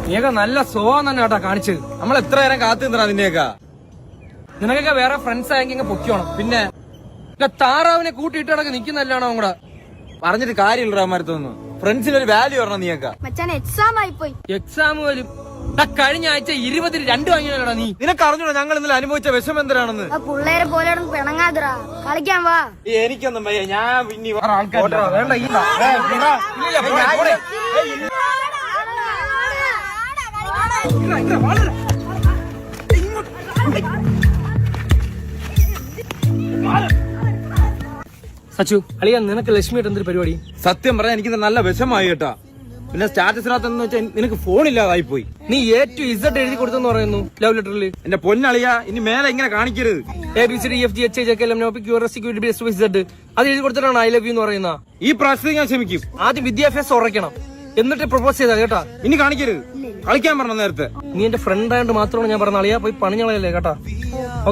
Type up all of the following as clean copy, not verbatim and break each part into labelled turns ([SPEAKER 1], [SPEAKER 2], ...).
[SPEAKER 1] നീയൊക്കെ നല്ല സ്വഭാവം തന്നെ കേട്ടാ കാണിച്ചത്.
[SPEAKER 2] നമ്മൾ എത്ര നേരം കാത്തു നിന്നാ നിന്നെയൊക്കെ.
[SPEAKER 1] നിനക്കൊക്കെ വേറെ ഫ്രണ്ട്സ് ആയെങ്കിൽ പൊക്കിയോണം. പിന്നെ താറാവിനെ കൂട്ടിയിട്ടടക്കം നിക്കുന്നല്ലാണോ കൂടെ
[SPEAKER 2] പറഞ്ഞിട്ട് കാര്യമില്ല അവന്മാരത്തൊന്നും. ഫ്രണ്ട്സിന് ഒരു വാല്യൂ പറഞ്ഞ നീയൊക്കെ.
[SPEAKER 3] എക്സാം ആയിപ്പോയി.
[SPEAKER 1] എക്സാം പോലും കഴിഞ്ഞ ആഴ്ച 20-ൽ 2 വാങ്ങിയല്ലോടാ നീ.
[SPEAKER 2] നിനക്ക് അറിഞ്ഞൂടാ ഞങ്ങൾ ഇന്നലെ അനുഭവിച്ച വിഷമം എന്തിനാണെന്ന്.
[SPEAKER 3] പിള്ളേരെ പോലെ പിണങ്ങാതിരാ, കളിക്കാൻ വാ.
[SPEAKER 2] എനിക്കൊന്നും വയ്യ, ഞാൻ പിന്നെ
[SPEAKER 1] സച്ചു അളിയാ, നിനക്ക് ലക്ഷ്മിയായിട്ട് എന്തൊരു പരിപാടി?
[SPEAKER 2] സത്യം പറഞ്ഞാൽ എനിക്ക് നല്ല വിഷമായി കേട്ടാ. പിന്നെ സ്റ്റാറ്റസിനകത്ത് വെച്ചാൽ നിനക്ക് ഫോണില്ലാതായി പോയി.
[SPEAKER 1] നീ A-Z എഴുതി കൊടുത്തെന്ന് പറയുന്നു ലവ് ലെറ്ററിൽ.
[SPEAKER 2] എന്റെ പൊന്നളിയാ, ഇനി മേലെ ഇങ്ങനെ കാണിക്കരുത്.
[SPEAKER 1] ABCDEFGHIJKLMNOPQRSTUVWZ അത് എഴുതി കൊടുത്തിട്ടാണ് ഐ ലവ് യു എന്ന് പറയുന്ന.
[SPEAKER 2] ഈ പ്രാവശ്യത്തിൽ ഞാൻ ക്ഷമിക്കും.
[SPEAKER 1] ആദ്യം വിദ്യാഭ്യാസം ഉറക്കണം, എന്നിട്ട് പ്രൊപ്പോസ് ചെയ്താ കേട്ടാ.
[SPEAKER 2] ഇനി കാണിക്കരുത്. കളിക്കാൻ പറഞ്ഞ നേരത്തെ.
[SPEAKER 1] നീ എന്റെ ഫ്രണ്ട് ആയതുകൊണ്ട് മാത്രമാണ് ഞാൻ പറഞ്ഞ അളിയാ, പോയി പണിഞ്ഞളയല്ലേ കേട്ടാ.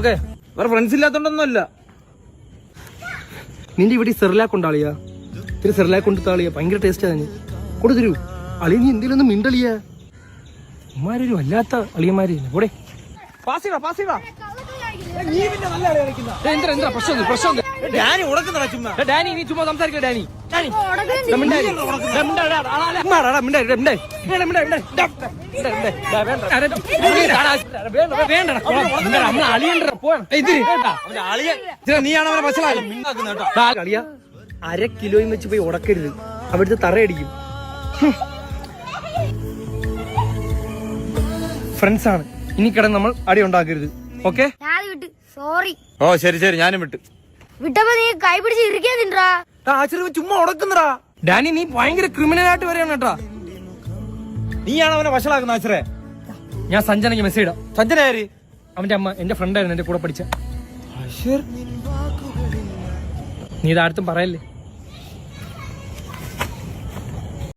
[SPEAKER 1] ഓക്കെ,
[SPEAKER 2] വേറെ ഫ്രണ്ട്സ് ഇല്ലാത്തോണ്ടൊന്നുമല്ല.
[SPEAKER 1] നിന്റെ ഇവിടെ സെറിലാക്ക് ഉണ്ടാളിയാ, ഇത്തിരി സെറിലാക്ക് കൊണ്ട് താളിയാ, ഭയങ്കര ടേസ്റ്റ് ആണ്. കൊടുത്തരൂ അളിയ, നീ എന്തെങ്കിലും ഒന്ന് മിണ്ടളിയാ. ഉമ്മാരൊരു വല്ലാത്ത അളിയന്മാര് കൂടെ. ഡാനി നീ ചുമ്മാ സംസാരിക്കോ. ഡാനി
[SPEAKER 2] നീയാണ് അവനെ
[SPEAKER 1] അളിയ 1/2 കിലോയും വെച്ച് പോയി ഉടക്കരുത്, അവിടുത്തെ തറയടിക്കും. ഫ്രണ്ട്സ് ആണ്, ഇനി കിടന്ന് നമ്മൾ അടി ഉണ്ടാക്കരുത്. ഓക്കെ?
[SPEAKER 3] സോറി.
[SPEAKER 2] ഓ ശരി ശരി, ഞാനും വിട്ടു.
[SPEAKER 3] വിട്ടപ്പോ നീ കൈ പിടിച്ച് ഇരിക്കാതിണ്ടാ.
[SPEAKER 2] ചുമ്മാ ഉടക്കുന്നടാ.
[SPEAKER 1] ഡാനി നീ ഭയങ്കര ക്രിമിനലായിട്ട് വരെയാണ് കേട്ടാ.
[SPEAKER 2] നീയാണ് അവനെ വഷളാക്കുന്ന ആശ്രയ.
[SPEAKER 1] ഞാൻ സഞ്ജനയ്ക്ക് മെസ്സേജ് ഇടാം.
[SPEAKER 2] സഞ്ജന ആര്?
[SPEAKER 1] അവന്റെ അമ്മ എന്റെ ഫ്രണ്ടായിരുന്നു, എന്റെ കൂടെ പഠിച്ച. നീ ഇതാർത്തും പറയല്ലേ.